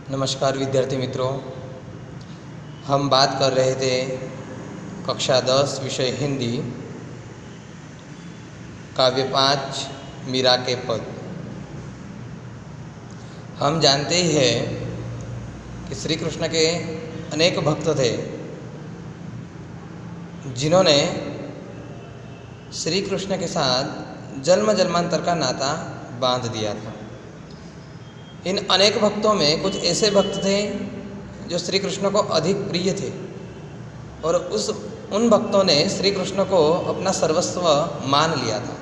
नमस्कार विद्यार्थी मित्रों, हम बात कर रहे थे कक्षा 10 विषय हिंदी काव्य 5 मीरा के पद। हम जानते ही हैं कि श्री कृष्ण के अनेक भक्त थे जिन्होंने श्री कृष्ण के साथ जन्म जन्मांतर का नाता बांध दिया था। इन अनेक भक्तों में कुछ ऐसे भक्त थे जो श्री कृष्ण को अधिक प्रिय थे और उन भक्तों ने श्री कृष्ण को अपना सर्वस्व मान लिया था।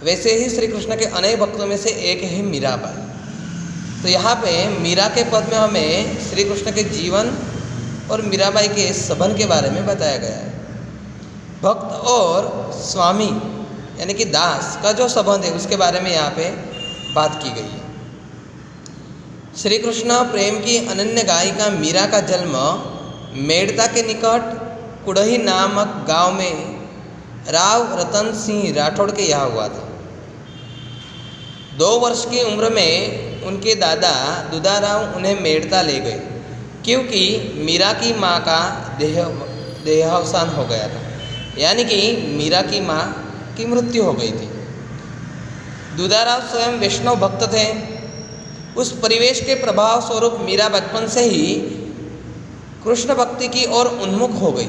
वैसे ही श्री कृष्ण के अनेक भक्तों में से एक है मीराबाई। तो यहाँ पे मीरा के पद में हमें श्री कृष्ण के जीवन और मीराबाई के संबंध के बारे में बताया गया है। भक्त और स्वामी यानी कि दास का जो संबंध है उसके बारे में यहाँ पे बात की गई है। श्री कृष्ण प्रेम की अनन्य गायिका मीरा का जन्म मेड़ता के निकट कुड़ही नामक गांव में राव रतन सिंह राठौड़ के यहाँ हुआ था। 2 वर्ष की उम्र में उनके दादा दुदाराव उन्हें मेड़ता ले गए क्योंकि मीरा की माँ का देहावसान हो गया था, यानी कि मीरा की माँ की मृत्यु हो गई थी। दुदाराव स्वयं वैष्णव भक्त थे। उस परिवेश के प्रभाव स्वरूप मीरा बचपन से ही कृष्ण भक्ति की ओर उन्मुख हो गई।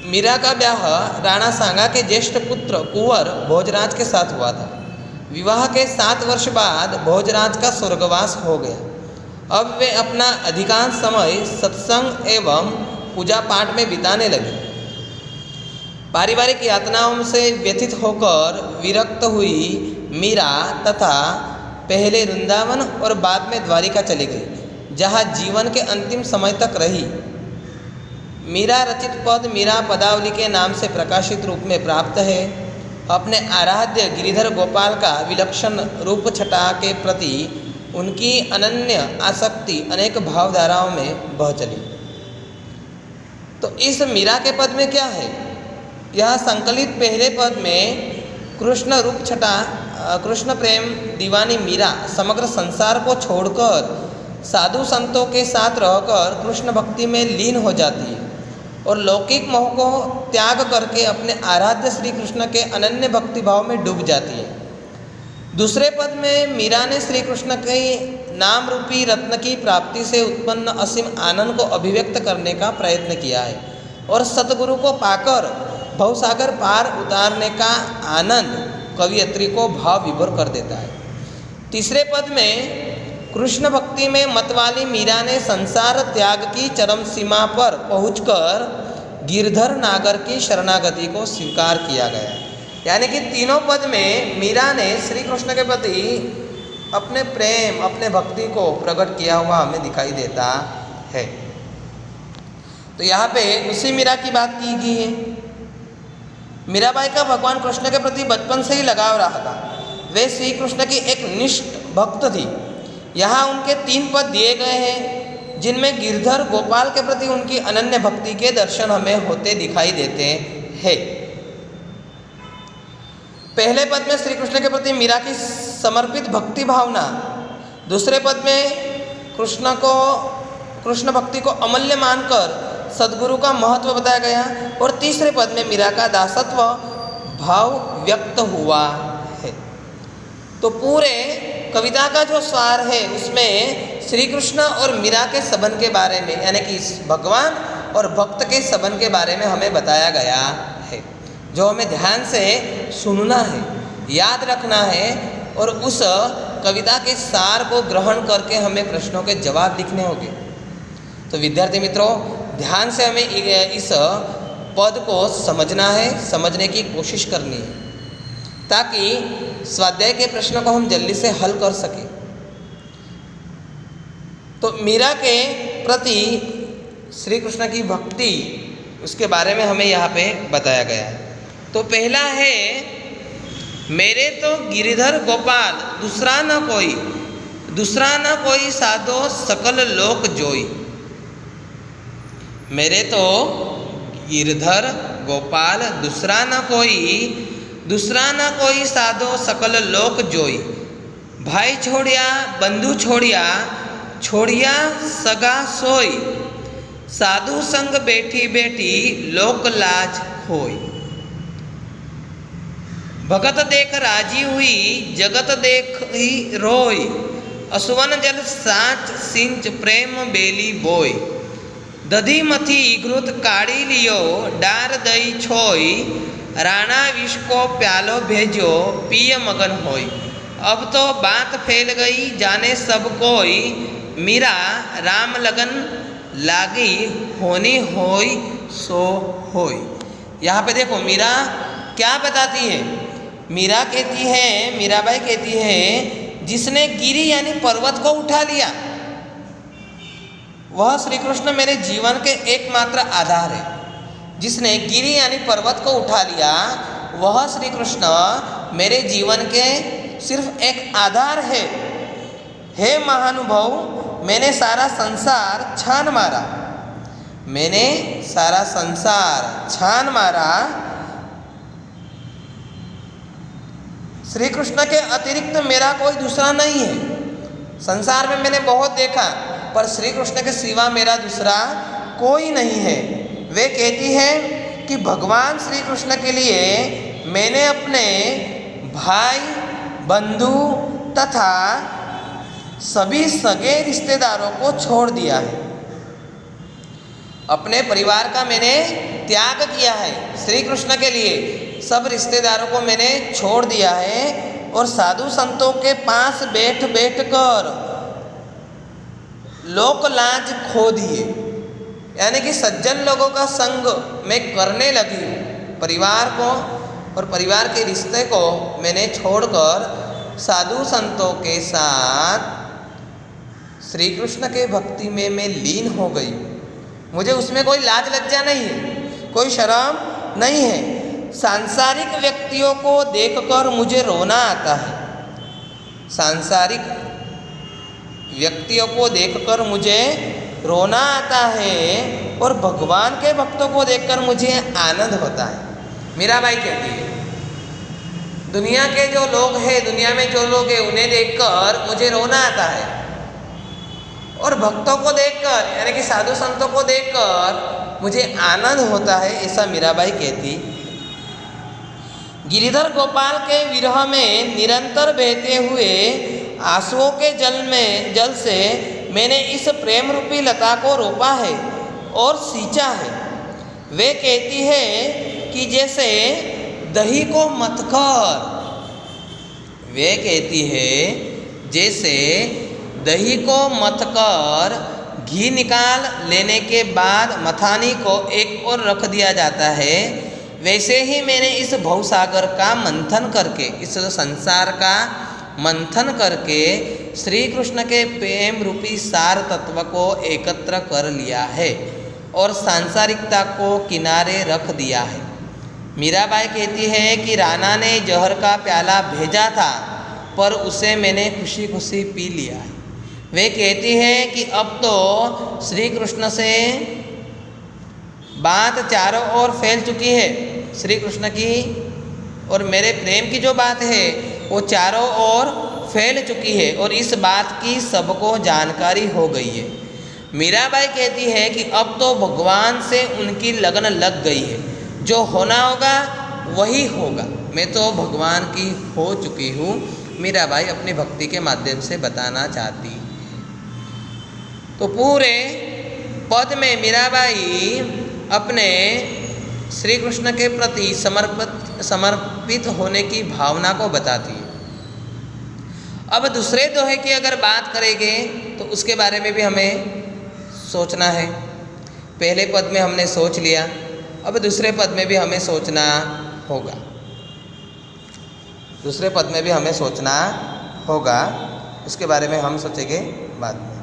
मीरा का ब्याह राणा सांगा के ज्येष्ठ पुत्र कुंवर भोजराज के साथ हुआ था। विवाह के 7 वर्ष बाद भोजराज का स्वर्गवास हो गया। अब वे अपना अधिकांश समय सत्संग एवं पूजा पाठ में बिताने लगे। पारिवारिक यातनाओं से व्यथित होकर विरक्त हुई मीरा तथा पहले वृंदावन और बाद में द्वारिका चली गई, जहाँ जीवन के अंतिम समय तक रही। मीरा रचित पद मीरा पदावली के नाम से प्रकाशित रूप में प्राप्त है। अपने आराध्य गिरिधर गोपाल का विलक्षण रूप छटा के प्रति उनकी अनन्य आसक्ति अनेक भावधाराओं में बह चली। तो इस मीरा के पद में क्या है? यह संकलित पहले पद में कृष्ण रूप छटा कृष्ण प्रेम दीवानी मीरा समग्र संसार को छोड़कर साधु संतों के साथ रहकर कृष्ण भक्ति में लीन हो जाती है और लौकिक मोह को त्याग करके अपने आराध्य श्री कृष्ण के अनन्य भक्ति भाव में डूब जाती है। दूसरे पद में मीरा ने श्री कृष्ण के नाम रूपी रत्न की प्राप्ति से उत्पन्न असीम आनंद को अभिव्यक्त करने का प्रयत्न किया है और सतगुरु को पाकर भवसागर पार उतारने का आनंद कवियत्री को भाव विभोर कर देता है। तीसरे पद में कृष्ण भक्ति में मतवाली मीरा ने संसार त्याग की चरम सीमा पर पहुंचकर गिरधर नागर की शरणागति को स्वीकार किया गया। यानी कि तीनों पद में मीरा ने श्री कृष्ण के प्रति अपने प्रेम अपने भक्ति को प्रकट किया हुआ हमें दिखाई देता है। तो यहाँ पे उसी मीरा की बात की गई है। मीराबाई का भगवान कृष्ण के प्रति बचपन से ही लगाव रहा था। वे श्री कृष्ण की एक निष्ठ भक्त थी। यहाँ उनके 3 पद दिए गए हैं जिनमें गिरधर गोपाल के प्रति उनकी अनन्य भक्ति के दर्शन हमें होते दिखाई देते हैं। पहले पद में श्री कृष्ण के प्रति मीरा की समर्पित भक्ति भावना, दूसरे पद में कृष्ण भक्ति को अमूल्य मानकर सद्गुरु का महत्व बताया गया और तीसरे पद में मीरा का दासत्व भाव व्यक्त हुआ है। तो पूरे कविता का जो सार है उसमें श्री कृष्ण और मीरा के संबंध के बारे में यानी कि भगवान और भक्त के संबंध के बारे में हमें बताया गया है, जो हमें ध्यान से सुनना है, याद रखना है और उस कविता के सार को ग्रहण करके हमें प्रश्नों के जवाब लिखने होंगे। तो विद्यार्थी मित्रों, ध्यान से हमें इस पद को समझना है, समझने की कोशिश करनी है ताकि स्वाध्याय के प्रश्न को हम जल्दी से हल कर सकें। तो मीरा के प्रति श्री कृष्ण की भक्ति उसके बारे में हमें यहाँ पे बताया गया है। तो पहला है, मेरे तो गिरिधर गोपाल दूसरा न कोई साधो सकल लोक जोई। मेरे तो गिरधर गोपाल दूसरा न कोई साधो सकल लोक जोई। भाई छोड़िया बंधु छोड़िया, छोड़िया सगा सोई, साधु संग बैठी बैठी लोक लाज खोई। भगत देख राजी हुई, जगत देख ही रोई, असुवन जल साच सिंच प्रेम बेली बोई। दधी मथी घृत काढ़ी लियो, डार दई छोई, राणा विष को प्यालो भेजो, पिय मगन होई। अब तो बात फैल गई जाने सब कोई, मीरा राम लगन लागी, होनी होई सो होई। यहाँ पे देखो मीरा क्या बताती है। मीरा कहती है, मीराबाई कहती है, जिसने गिरी यानी पर्वत को उठा लिया वह श्री कृष्ण मेरे जीवन के एकमात्र आधार है। जिसने गिरी यानी पर्वत को उठा लिया वह श्री कृष्ण मेरे जीवन के सिर्फ एक आधार है। हे महानुभाव, मैंने सारा संसार छान मारा, मैंने सारा संसार छान मारा, श्री कृष्ण के अतिरिक्त मेरा कोई दूसरा नहीं है। संसार में मैंने बहुत देखा पर श्री कृष्ण के सिवा मेरा दूसरा कोई नहीं है। वे कहती है कि भगवान श्री कृष्ण के लिए मैंने अपने भाई बंधु तथा सभी सगे रिश्तेदारों को छोड़ दिया है। अपने परिवार का मैंने त्याग किया है श्री कृष्ण के लिए। सब रिश्तेदारों को मैंने छोड़ दिया है और साधु संतों के पास बैठ बैठ कर लोक लाज खो दिए, यानी कि सज्जन लोगों का संग मैं करने लगी हूँ। परिवार को और परिवार के रिश्ते को मैंने छोड़कर साधु संतों के साथ श्री कृष्ण के भक्ति में मैं लीन हो गई। मुझे उसमें कोई लाज लज्जा नहीं है, कोई शर्म नहीं है। सांसारिक व्यक्तियों को देखकर मुझे रोना आता है, सांसारिक व्यक्तियों को देखकर मुझे रोना आता है और भगवान के भक्तों को देखकर मुझे आनंद होता है। मीराबाई कहती है, दुनिया के जो लोग हैं, दुनिया में जो लोग हैं उन्हें देखकर मुझे रोना आता है और भक्तों को देखकर यानी कि साधु संतों को देखकर मुझे आनंद होता है, ऐसा मीराबाई कहती। गिरिधर गोपाल के विरह में निरंतर बहते हुए आंसुओं के जल से मैंने इस प्रेम रूपी लता को रोपा है और सींचा है। वे कहती है कि जैसे दही को मथकर, वे कहती है जैसे दही को मथकर घी निकाल लेने के बाद मथानी को एक ओर रख दिया जाता है, वैसे ही मैंने इस भवसागर का मंथन करके, इस संसार का मंथन करके श्री कृष्ण के प्रेम रूपी सार तत्व को एकत्र कर लिया है और सांसारिकता को किनारे रख दिया है। मीराबाई कहती है कि राणा ने जहर का प्याला भेजा था पर उसे मैंने खुशी खुशी पी लिया है। वे कहती है कि अब तो श्री कृष्ण से बात चारों ओर फैल चुकी है। श्री कृष्ण की और मेरे प्रेम की जो बात है वो चारों ओर फैल चुकी है और इस बात की सबको जानकारी हो गई है। मीराबाई कहती है कि अब तो भगवान से उनकी लगन लग गई है, जो होना होगा वही होगा, मैं तो भगवान की हो चुकी हूँ। मीराबाई अपनी भक्ति के माध्यम से बताना चाहती। तो पूरे पद में मीराबाई अपने श्री कृष्ण के प्रति समर्पित होने की भावना को बताती है। अब दूसरे दोहे की अगर बात करेंगे तो उसके बारे में भी हमें सोचना है। पहले पद में हमने सोच लिया, अब दूसरे पद में भी हमें सोचना होगा। दूसरे पद में भी हमें सोचना होगा, उसके बारे में हम सोचेंगे बाद में।